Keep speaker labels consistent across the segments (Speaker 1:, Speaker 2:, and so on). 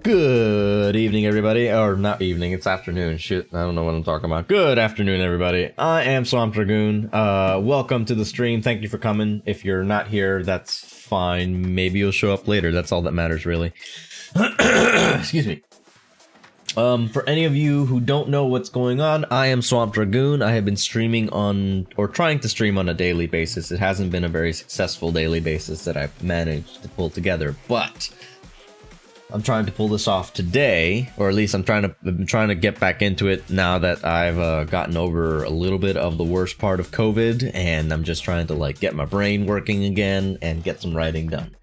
Speaker 1: Good evening, everybody. Or not evening, it's afternoon. Shit, I don't know what I'm talking about. Good afternoon, everybody. I am SwampDragoon. Welcome to the stream. Thank you for coming. If you're not here, that's fine. Maybe you'll show up later. That's all that matters, really. Excuse me. For any of you who don't know what's going on, I am SwampDragoon. I have been streaming on, or trying to stream on a daily basis. It hasn't been a very successful daily basis that I've managed to pull together, but I'm trying to pull this off today, or at least I'm trying to get back into it now that I've gotten over a little bit of the worst part of COVID, and I'm just trying to like get my brain working again and get some writing done.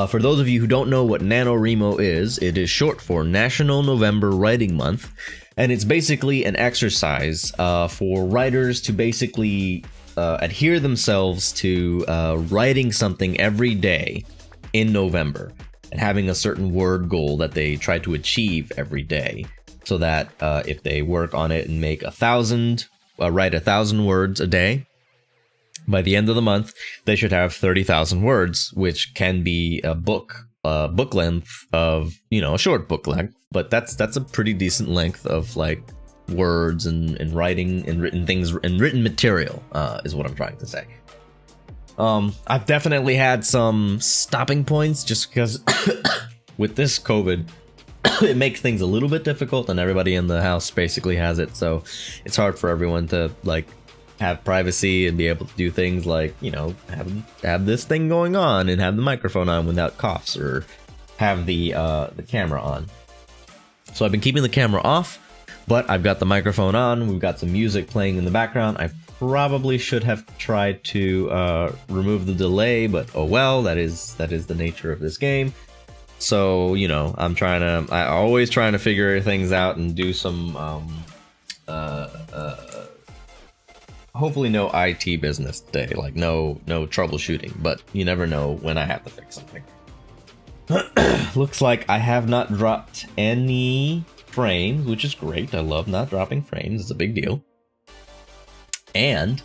Speaker 1: For those of you who don't know what NaNoWriMo is, it is short for National November Writing Month, and it's basically an exercise for writers to basically adhere themselves to writing something every day in November, and having a certain word goal that they try to achieve every day, so that if they work on it and make write 1,000 words a day, by the end of the month, they should have 30,000 words, which can be a book length of, a short book length, but that's a pretty decent length of like words and writing and written things and written material, is what I'm trying to say. I've definitely had some stopping points just because with this COVID, it makes things a little bit difficult, and everybody in the house basically has it. So it's hard for everyone to like have privacy and be able to do things like, have this thing going on and have the microphone on without coughs, or have the camera on. So I've been keeping the camera off, but I've got the microphone on. We've got some music playing in the background. I probably should have tried to remove the delay, but oh well, that is the nature of this game. So, I'm always trying to figure things out and do some hopefully no IT business today, like no troubleshooting, but you never know when I have to fix something. Looks like I have not dropped any frames, which is great. I love not dropping frames. It's a big deal. And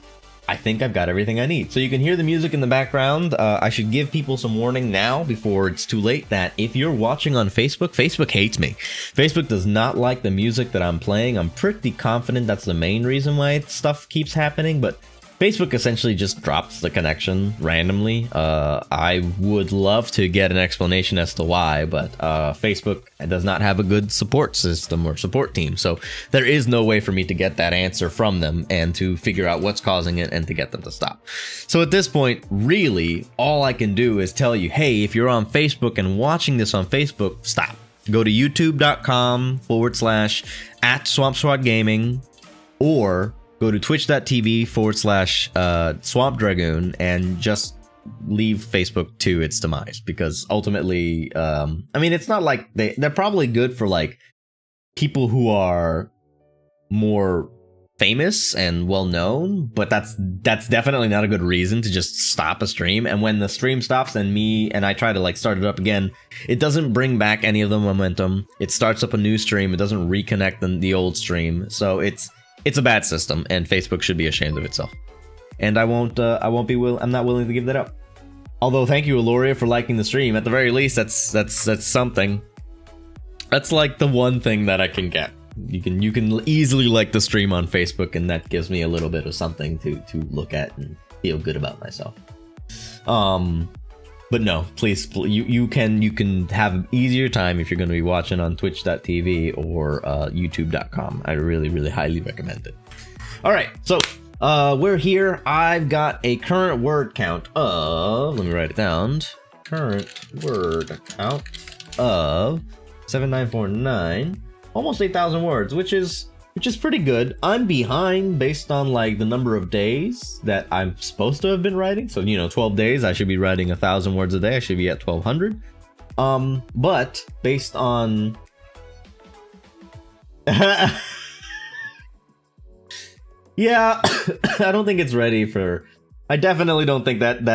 Speaker 1: I think I've got everything I need. So you can hear the music in the background. I should give people some warning now before it's too late that if you're watching on Facebook, Facebook hates me. Facebook does not like the music that I'm playing. I'm pretty confident that's the main reason why stuff keeps happening, but Facebook essentially just drops the connection randomly. I would love to get an explanation as to why, but Facebook does not have a good support system or support team. So there is no way for me to get that answer from them and to figure out what's causing it and to get them to stop. So at this point, really, all I can do is tell you, hey, if you're on Facebook and watching this on Facebook, stop. Go to youtube.com/@SwampSwatGaming, or go to twitch.tv/SwampDragoon and just leave Facebook to its demise, because ultimately, it's not like they're probably good for like people who are more famous and well known, but that's definitely not a good reason to just stop a stream. And when the stream stops and I try to like start it up again, it doesn't bring back any of the momentum. It starts up a new stream. It doesn't reconnect the old stream. So it's a bad system, and Facebook should be ashamed of itself. And I'm not willing to give that up. Although, thank you, Aloria, for liking the stream. At the very least, that's something. That's like the one thing that I can get. You can easily like the stream on Facebook, and that gives me a little bit of something to look at and feel good about myself. But no, please, you can have an easier time if you're going to be watching on twitch.tv or youtube.com. I really, really highly recommend it. All right, so we're here. I've got a current word count of, let me write it down, current word count of 7949, almost 8,000 words, which is pretty good. I'm behind based on like the number of days that I'm supposed to have been writing. So, 12 days, I should be writing 1,000 words a day. I should be at 1,200. But based on yeah, I don't think it's ready for. I definitely don't think that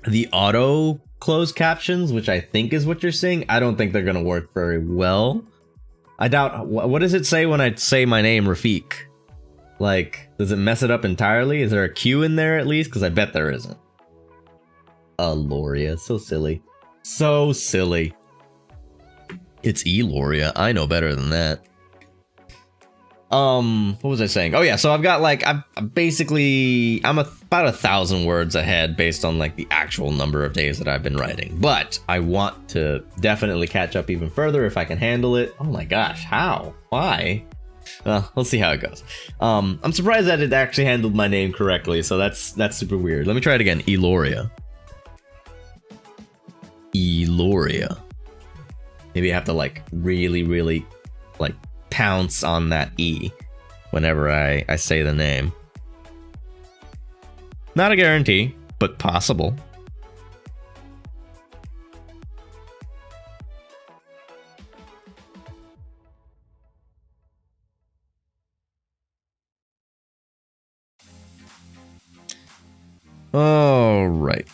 Speaker 1: the auto closed captions, which I think is what you're saying, I don't think they're gonna work very well. I doubt. What does it say when I say my name, Rafiq? Like, does it mess it up entirely? Is there a Q in there at least? Because I bet there isn't. Loria, so silly, so silly. It's Loria. I know better than that. What was I saying? Oh yeah, so I've got like I'm about 1,000 words ahead based on like the actual number of days that I've been writing. But I want to definitely catch up even further if I can handle it. Oh my gosh, how? Why? We'll see how it goes. I'm surprised that it actually handled my name correctly, so that's super weird. Let me try it again. Eloria. Eloria. Maybe I have to like really like pounce on that E whenever I say the name. Not a guarantee, but possible. All right.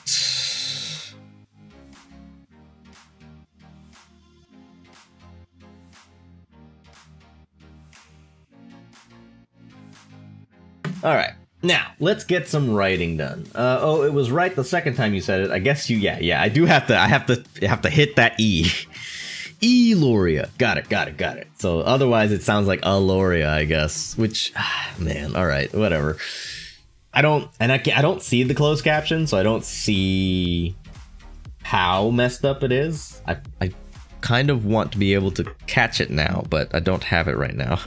Speaker 1: All right, now let's get some writing done. Oh, it was right the second time you said it. I guess yeah. I do have to hit that E. Eloria. Got it. So otherwise it sounds like Aloria, I guess. Which, man, all right, whatever. I don't see the closed caption, so I don't see how messed up it is. I kind of want to be able to catch it now, but I don't have it right now.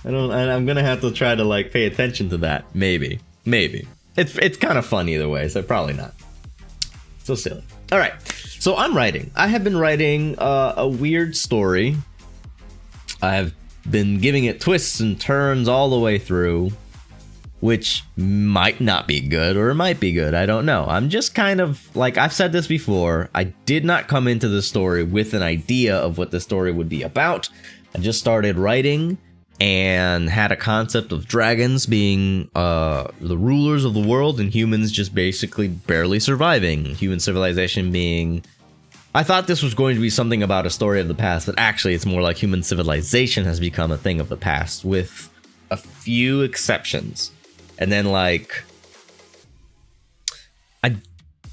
Speaker 1: I'm gonna have to try to like pay attention to that. Maybe. It's kind of fun either way, so probably not. So silly. All right, so I'm writing. I have been writing a weird story. I have been giving it twists and turns all the way through, which might not be good or it might be good. I don't know. I'm just kind of like, I've said this before. I did not come into the story with an idea of what the story would be about. I just started writing and had a concept of dragons being the rulers of the world and humans just basically barely surviving. Human civilization being... I thought this was going to be something about a story of the past, but actually it's more like human civilization has become a thing of the past, with a few exceptions. And then, like... I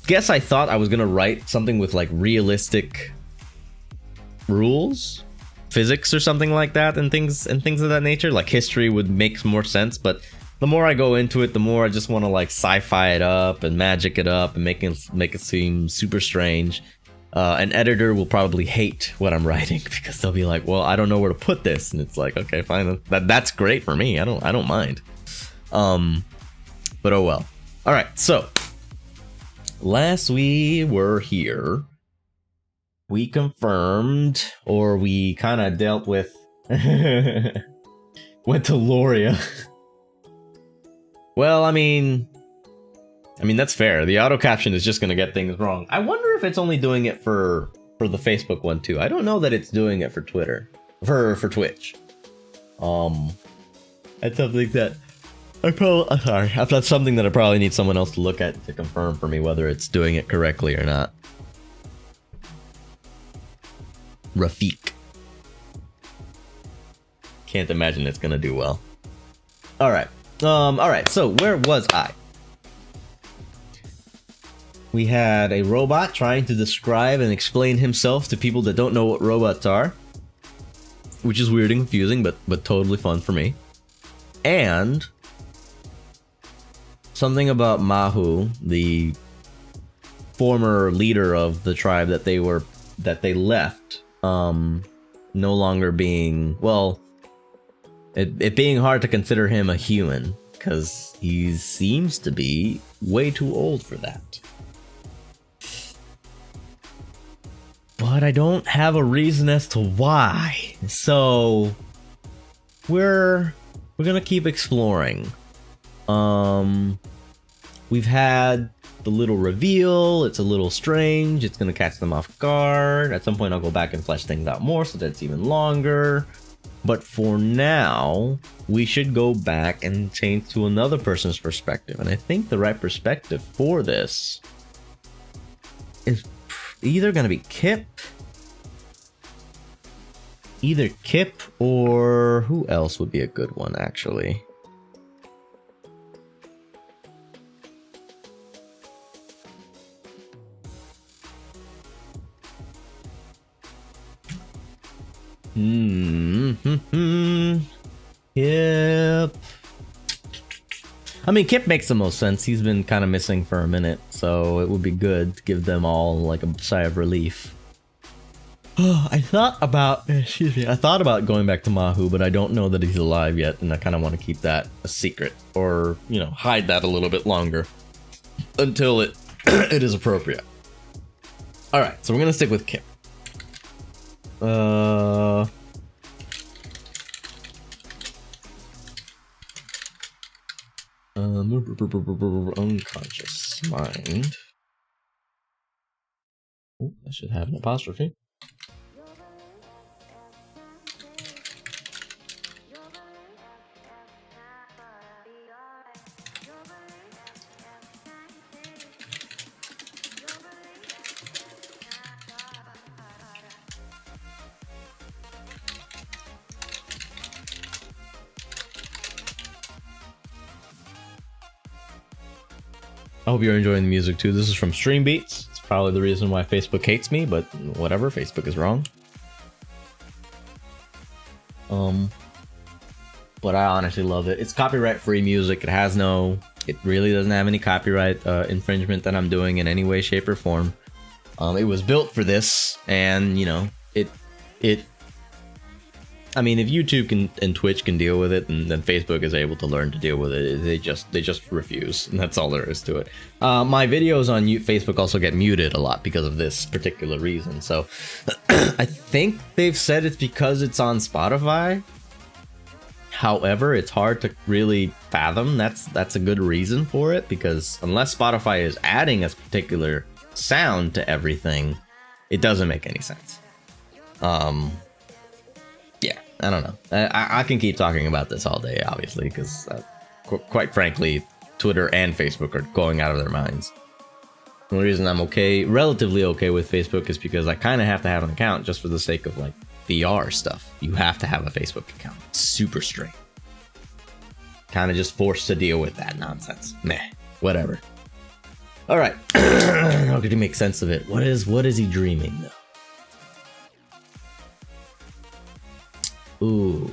Speaker 1: guess I thought I was going to write something with, like, realistic rules? Physics or something like that, and things of that nature. Like history would make more sense, but the more I go into it, the more I just want to like sci-fi it up and magic it up and make it seem super strange. An editor will probably hate what I'm writing because they'll be like, "Well, I don't know where to put this," and it's like, okay, fine, that's great for me. I don't mind. But oh well. All right, so last we were here, we confirmed, or we kind of dealt with, went to Loria. Well, I mean, that's fair. The auto caption is just going to get things wrong. I wonder if it's only doing it for the Facebook one too. I don't know that it's doing it for Twitter, for Twitch. That's something that that's something that I probably need someone else to look at to confirm for me whether it's doing it correctly or not. Rafiq. Can't imagine it's gonna do well. Alright. Alright, so where was I? We had a robot trying to describe and explain himself to people that don't know what robots are. Which is weird and confusing, but totally fun for me. And something about Mahu, the former leader of the tribe that they left. No longer being, well, it being hard to consider him a human, because he seems to be way too old for that. But I don't have a reason as to why. So we're gonna keep exploring. We've had the little reveal. It's a little strange. It's gonna catch them off guard. At some point I'll go back and flesh things out more so that it's even longer. But for now, we should go back and change to another person's perspective. And I think the right perspective for this is either gonna be Kip. Either Kip or who else would be a good one, actually? Kip. I mean, Kip makes the most sense. He's been kind of missing for a minute, so it would be good to give them all like a sigh of relief. I thought about going back to Mahu, but I don't know that he's alive yet, and I kind of want to keep that a secret, or you know, hide that a little bit longer until it it is appropriate. All right, so we're gonna stick with Kip. Unconscious mind. Oh, that should have an apostrophe. I hope you're enjoying the music too. This is from Stream Beats. It's probably the reason why Facebook hates me, but whatever, Facebook is wrong. But I honestly love it. It's copyright-free music. It really doesn't have any copyright infringement that I'm doing in any way, shape, or form. It was built for this, and you know, I mean, if YouTube and Twitch can deal with it, and then Facebook is able to learn to deal with it, they just refuse, and that's all there is to it. My videos on Facebook also get muted a lot because of this particular reason. So I think they've said it's because it's on Spotify. However, it's hard to really fathom that's a good reason for it, because unless Spotify is adding a particular sound to everything, it doesn't make any sense. Yeah, I don't know. I can keep talking about this all day, obviously, because quite frankly, Twitter and Facebook are going out of their minds. The only reason I'm relatively okay with Facebook is because I kind of have to have an account just for the sake of like VR stuff. You have to have a Facebook account. It's super strange. Kind of just forced to deal with that nonsense. Meh, whatever. All right, how could he make sense of it? What is he dreaming though? Ooh.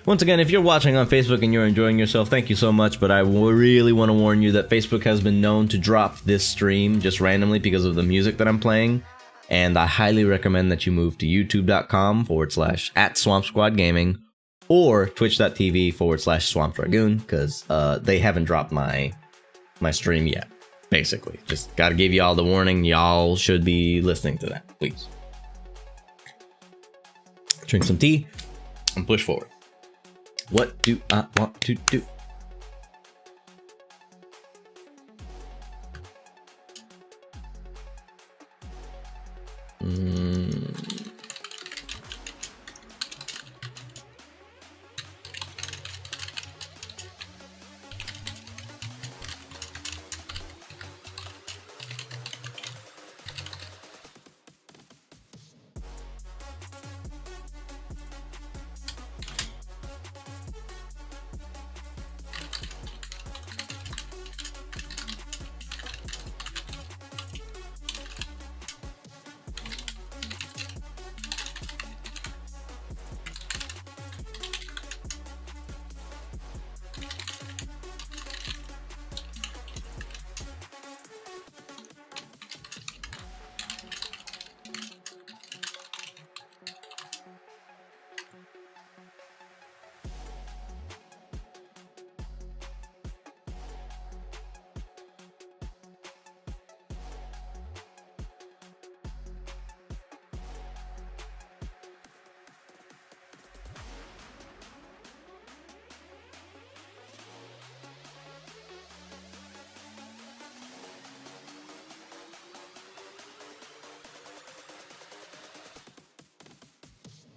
Speaker 1: Once again, if you're watching on Facebook and you're enjoying yourself, thank you so much, but I really want to warn you that Facebook has been known to drop this stream just randomly because of the music that I'm playing. And I highly recommend that you move to youtube.com/@SwampSquadGaming or twitch.tv/SwampDragoon, because they haven't dropped my stream yet. Basically, just gotta give y'all the warning. Y'all should be listening to that, please. Drink some tea and push forward. What do I want to do?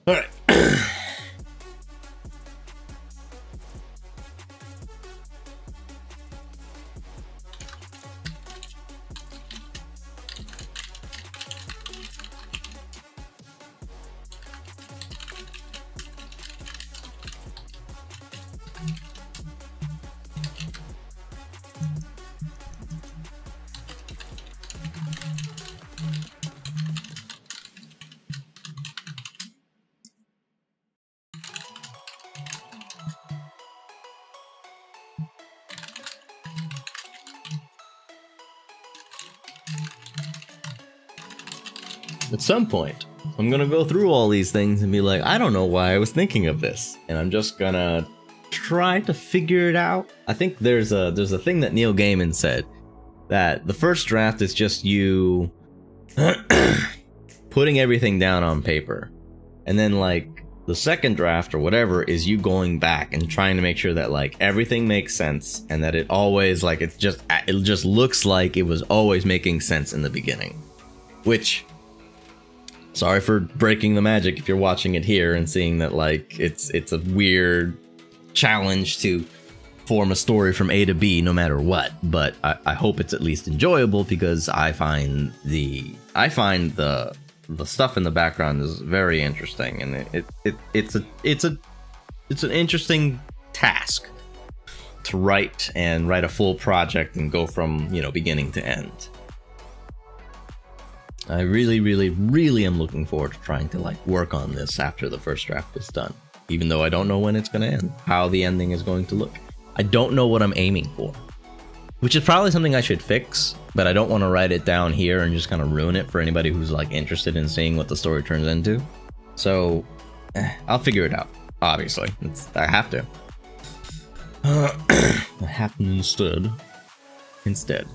Speaker 1: All right. At some point, I'm gonna go through all these things and be like, I don't know why I was thinking of this, and I'm just gonna try to figure it out. I think there's a thing that Neil Gaiman said, that the first draft is just you putting everything down on paper, and then like the second draft or whatever is you going back and trying to make sure that like everything makes sense, and that it always like it just looks like it was always making sense in the beginning. Which, sorry for breaking the magic if you're watching it here and seeing that like it's a weird challenge to form a story from A to B no matter what, but I hope it's at least enjoyable, because I find the stuff in the background is very interesting, and it's an interesting task to write a full project and go from, you know, beginning to end. I really, really, really am looking forward to trying to like work on this after the first draft is done, even though I don't know when it's going to end, how the ending is going to look. I don't know what I'm aiming for, which is probably something I should fix, but I don't want to write it down here and just kind of ruin it for anybody who's like interested in seeing what the story turns into. So I'll figure it out. Obviously, I have to. I have to instead.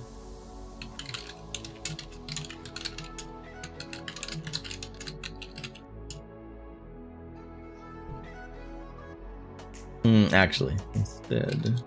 Speaker 1: Actually, instead.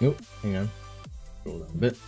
Speaker 1: Nope, hang on. Scroll down a bit.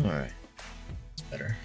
Speaker 1: Alright, it's better.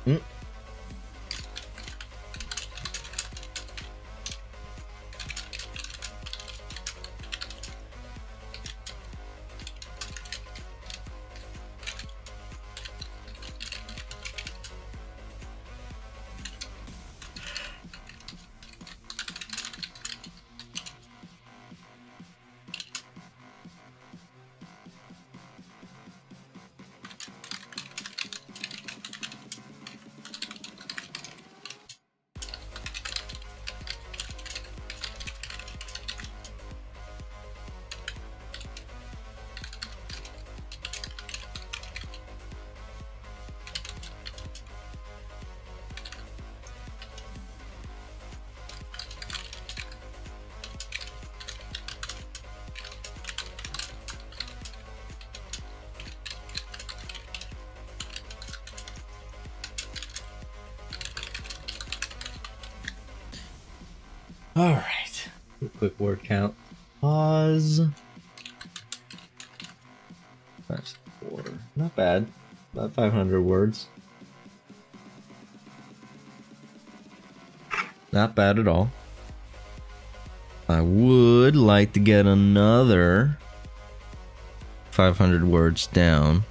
Speaker 1: Mm. All right, quick word count. Pause. That's 4. Not bad. About 500 words. Not bad at all. I would like to get another 500 words down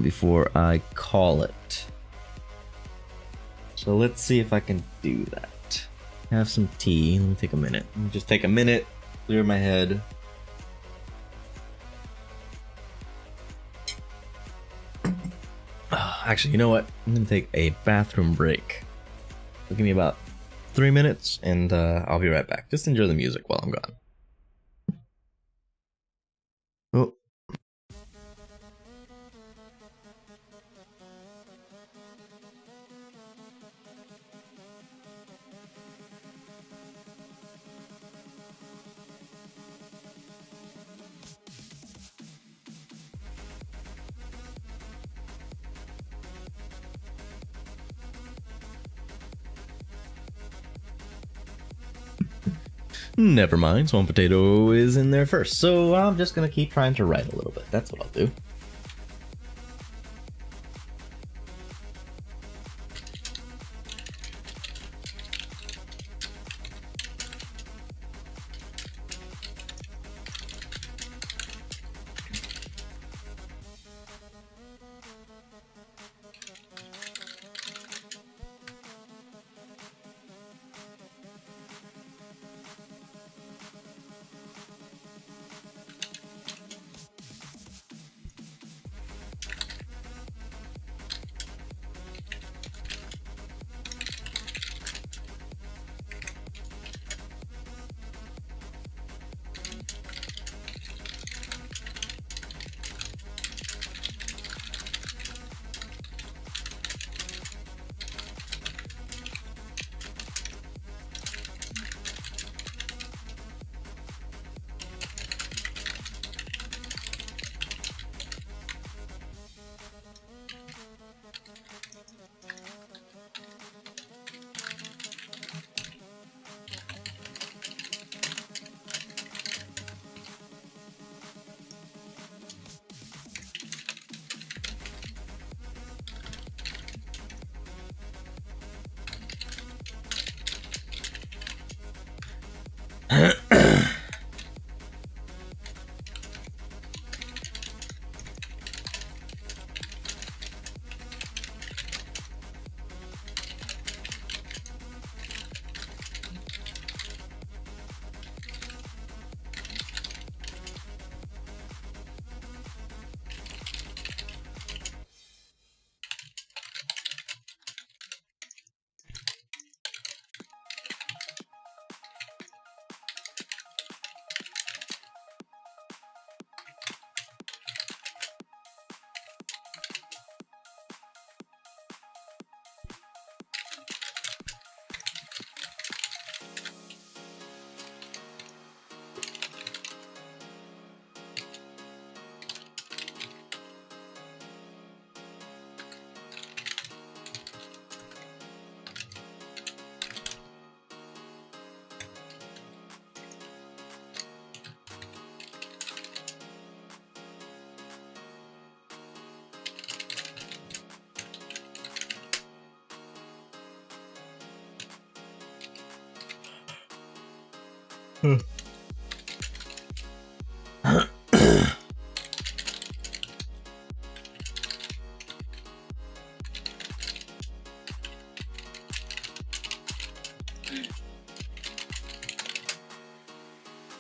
Speaker 1: before I call it. So let's see if I can do that. Have some tea. Let me take a minute. Let me just take a minute, clear my head. Actually, you know what? I'm gonna take a bathroom break. So give me about 3 minutes, and I'll be right back. Just enjoy the music while I'm gone. Oh. Never mind, Swamp Potato is in there first, so I'm just gonna keep trying to write a little bit. That's what I'll do.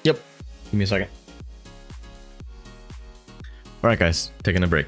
Speaker 1: Yep. Give me a second. Alright guys, taking a break.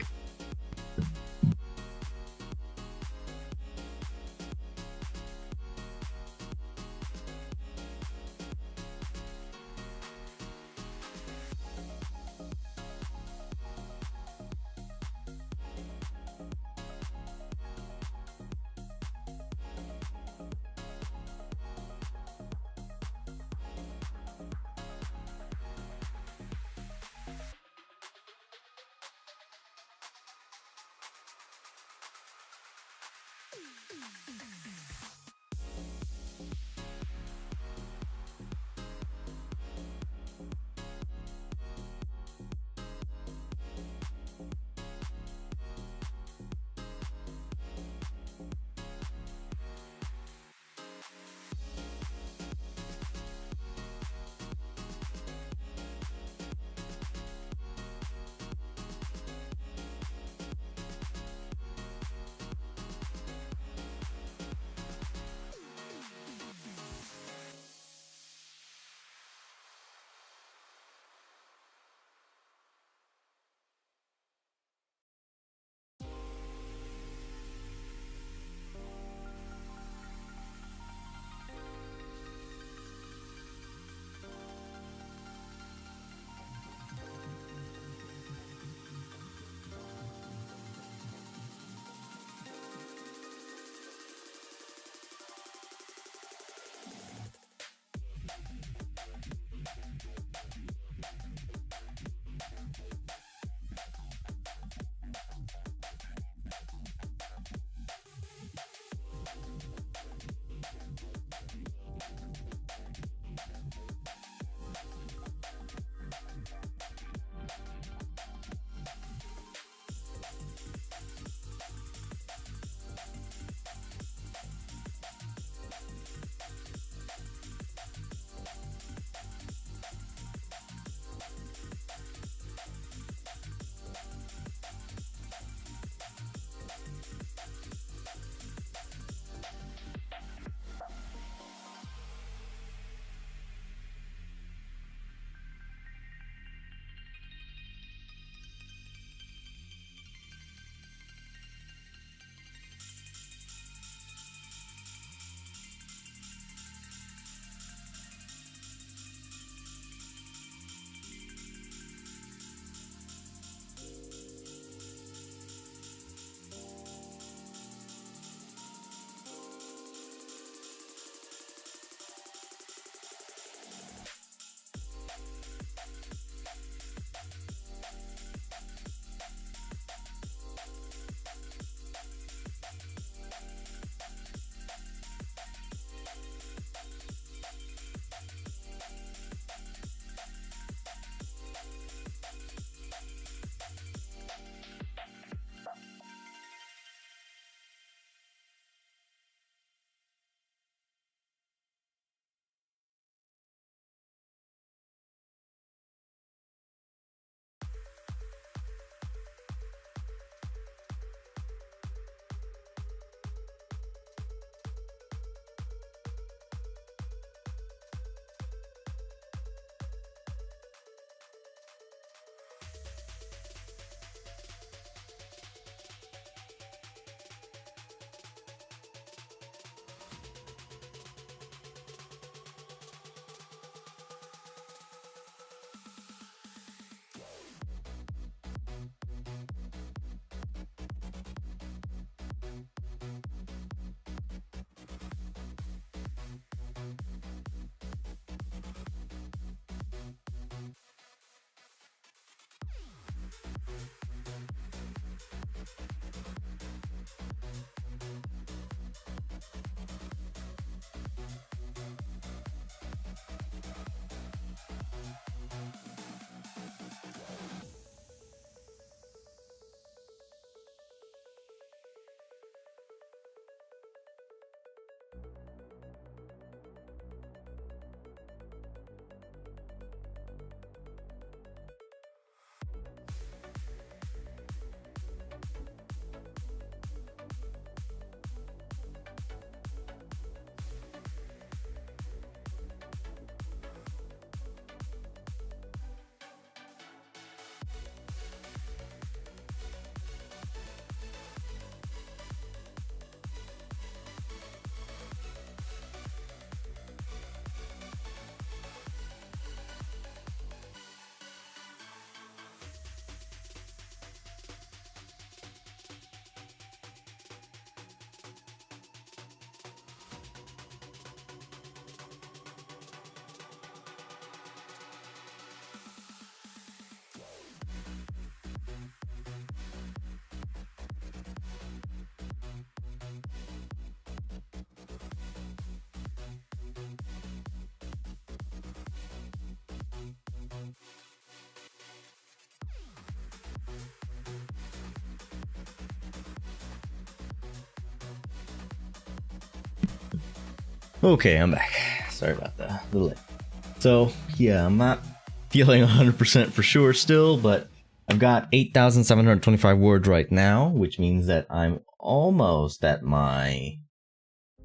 Speaker 1: Okay, I'm back. Sorry about that. A little late. So, yeah, I'm not feeling 100% for sure still, but I've got 8,725 words right now, which means that I'm almost at my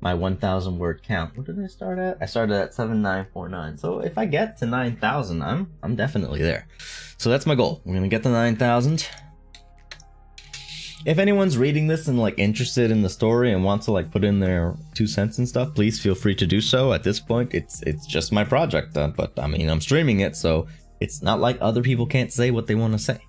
Speaker 1: 1,000 word count. What did I start at? I started at 7,949. So if I get to 9,000, I'm definitely there. So that's my goal. I'm gonna get to 9,000. If anyone's reading this and like interested in the story and wants to like put in their 2 cents and stuff, please feel free to do so. At this point, it's just my project, but I mean, I'm streaming it, so it's not like other people can't say what they want to say.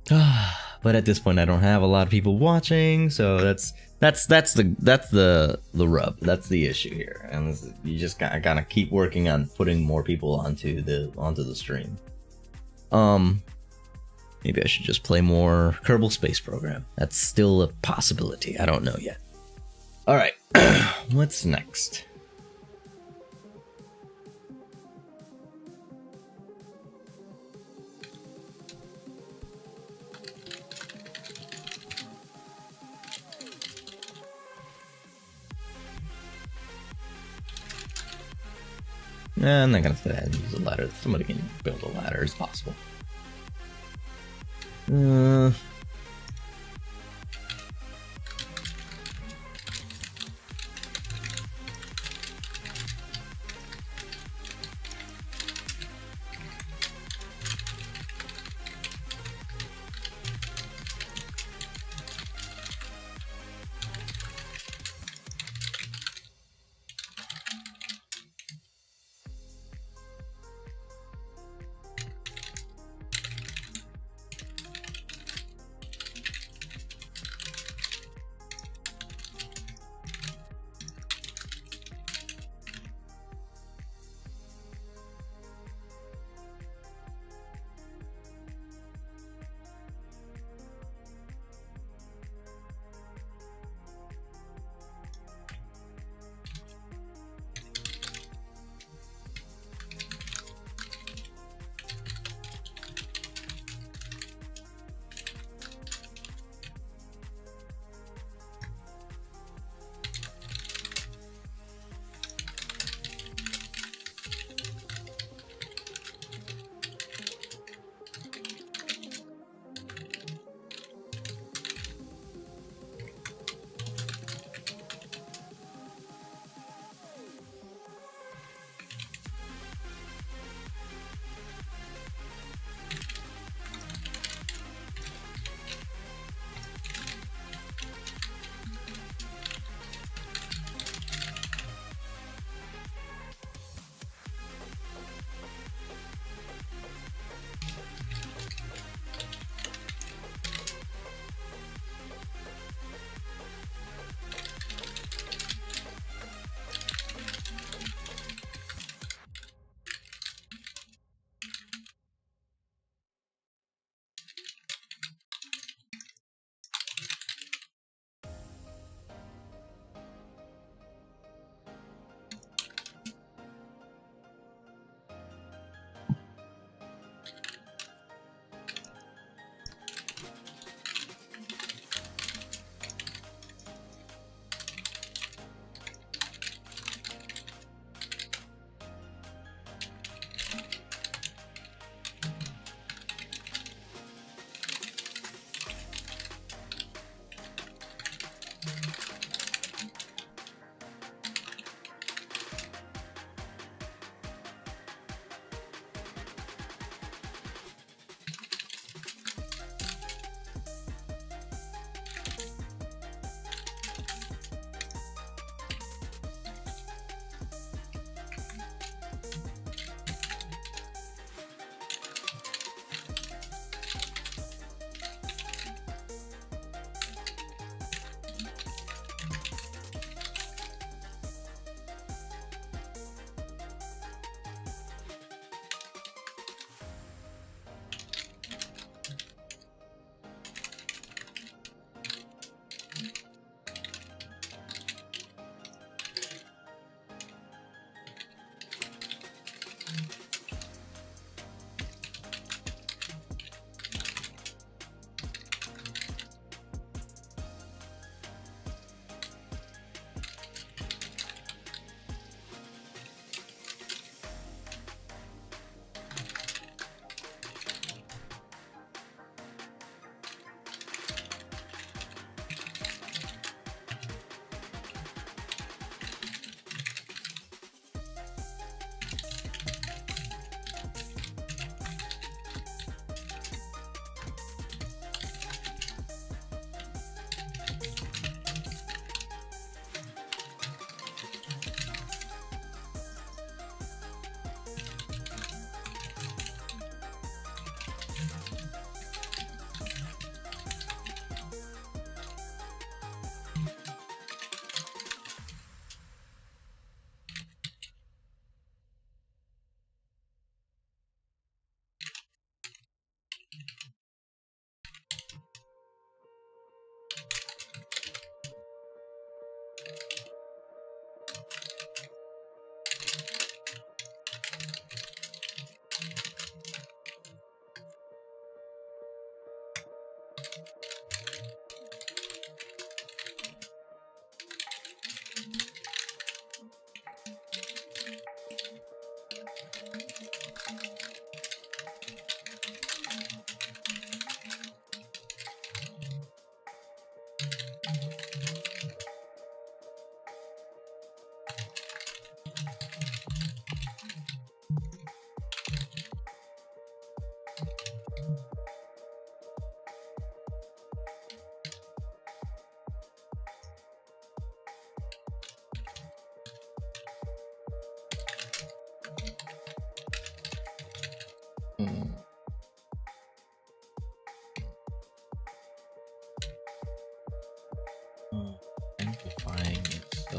Speaker 1: But at this point, I don't have a lot of people watching, so that's the rub. That's the issue here, and you just gotta keep working on putting more people onto the stream. Maybe I should just play more Kerbal Space Program. That's still a possibility. I don't know yet. All right, what's next? Nah, I'm not gonna say that. Use a ladder. Somebody can build a ladder. It's possible.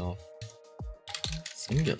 Speaker 1: myself. Singular.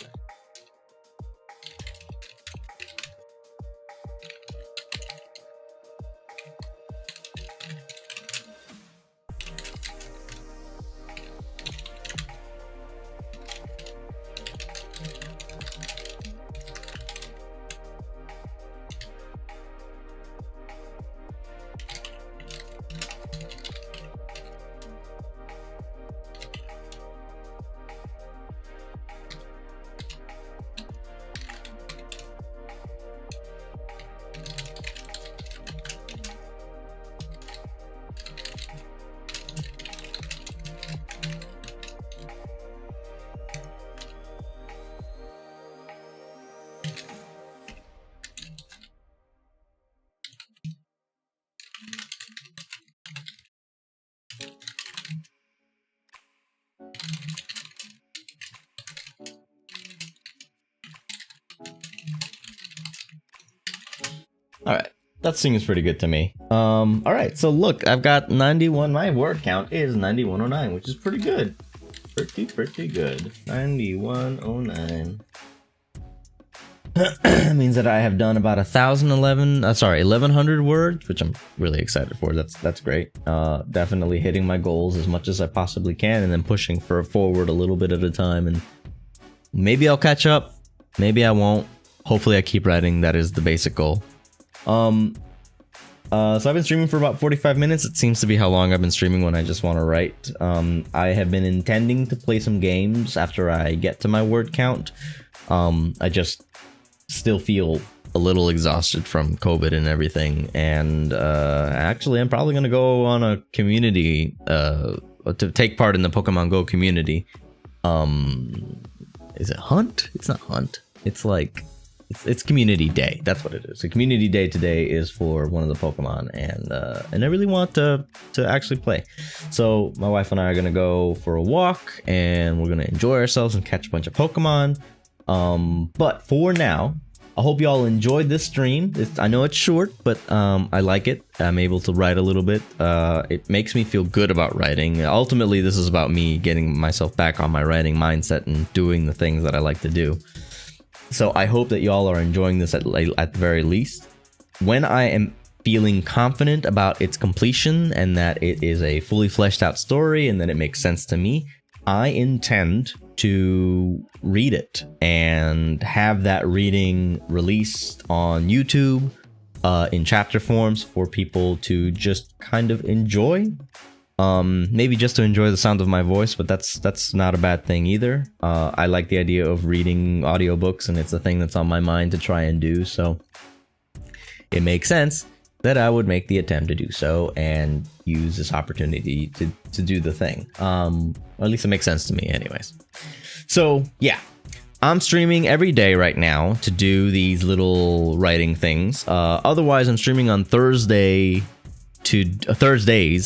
Speaker 1: Alright, that seems pretty good to me. Alright, so look, I've got 91, my word count is 9109, which is pretty good. Pretty good. 9109. Means that I have done about 1,100 words, which I'm really excited for. That's great. Definitely hitting my goals as much as I possibly can, and then pushing forward a little bit at a time, and maybe I'll catch up, maybe I won't. Hopefully I keep writing. That is the basic goal. So I've been streaming for about 45 minutes. It seems to be how long I've been streaming when I just want to write. I have been intending to play some games after I get to my word count. I just still feel a little exhausted from COVID and everything. And actually, I'm probably going to go on a community to take part in the Pokemon Go community. Is it Hunt? It's not Hunt. It's like... It's community day. That's what it is. The community day today is for one of the Pokemon, and I really want to actually play. So my wife and I are gonna go for a walk, and we're gonna enjoy ourselves and catch a bunch of Pokemon. But for now, I hope y'all enjoyed this stream. I know it's short, but I like it. I'm able to write a little bit. It makes me feel good about writing. Ultimately, this is about me getting myself back on my writing mindset and doing the things that I like to do. So I hope that y'all are enjoying this at the very least. When I am feeling confident about its completion and that it is a fully fleshed out story and that it makes sense to me, I intend to read it and have that reading released on YouTube in chapter forms for people to just kind of enjoy. Maybe just to enjoy the sound of my voice, but that's not a bad thing either. I like the idea of reading audiobooks, and it's a thing that's on my mind to try and do, so it makes sense that I would make the attempt to do so and use this opportunity to do the thing. Or at least it makes sense to me anyways. So yeah, I'm streaming every day right now to do these little writing things. Otherwise, I'm streaming on Thursdays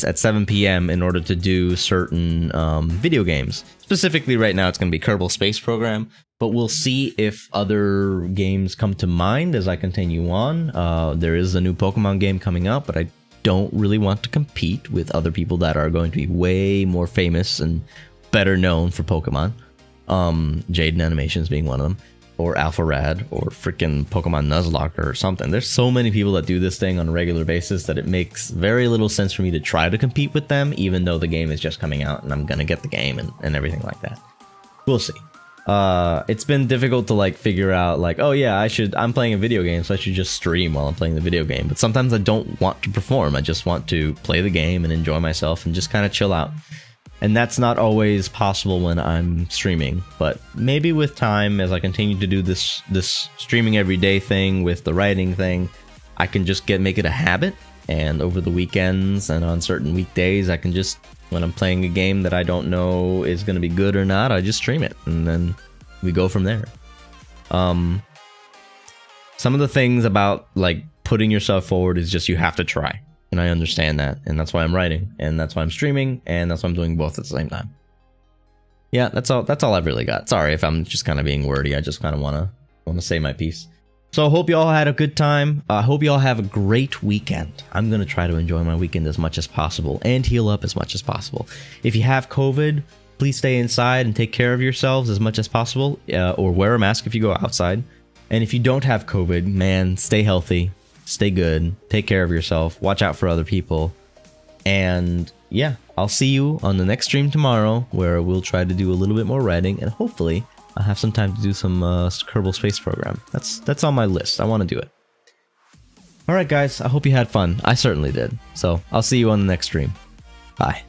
Speaker 1: at 7 p.m. in order to do certain video games. Specifically right now it's going to be Kerbal Space Program, but we'll see if other games come to mind as I continue on. There is a new Pokemon game coming out, but I don't really want to compete with other people that are going to be way more famous and better known for Pokemon. Jaden Animations being one of them. Or Alpha Rad, or freaking Pokemon Nuzlocke or something. There's so many people that do this thing on a regular basis that it makes very little sense for me to try to compete with them, even though the game is just coming out and I'm gonna get the game and everything like that. We'll see. It's been difficult to like figure out like, oh yeah, I'm playing a video game, so I should just stream while I'm playing the video game. But sometimes I don't want to perform. I just want to play the game and enjoy myself and just kind of chill out. And that's not always possible when I'm streaming, but maybe with time, as I continue to do this streaming every day thing with the writing thing, I can just make it a habit. And over the weekends and on certain weekdays, I can just, when I'm playing a game that I don't know is going to be good or not, I just stream it, and then we go from there. Some of the things about like putting yourself forward is just you have to try. And I understand that, and that's why I'm writing, and that's why I'm streaming, and that's why I'm doing both at the same time. Yeah, that's all I've really got. Sorry if I'm just kind of being wordy. I just kind of want to say my piece. So I hope you all had a good time. I hope you all have a great weekend. I'm going to try to enjoy my weekend as much as possible and heal up as much as possible. If you have COVID, please stay inside and take care of yourselves as much as possible, or wear a mask if you go outside. And if you don't have COVID, man, stay healthy, stay good, take care of yourself, watch out for other people. And yeah, I'll see you on the next stream tomorrow, where we'll try to do a little bit more writing, and hopefully I'll have some time to do some Kerbal Space Program. That's on my list. I want to do it. Alright guys, I hope you had fun. I certainly did. So I'll see you on the next stream. Bye.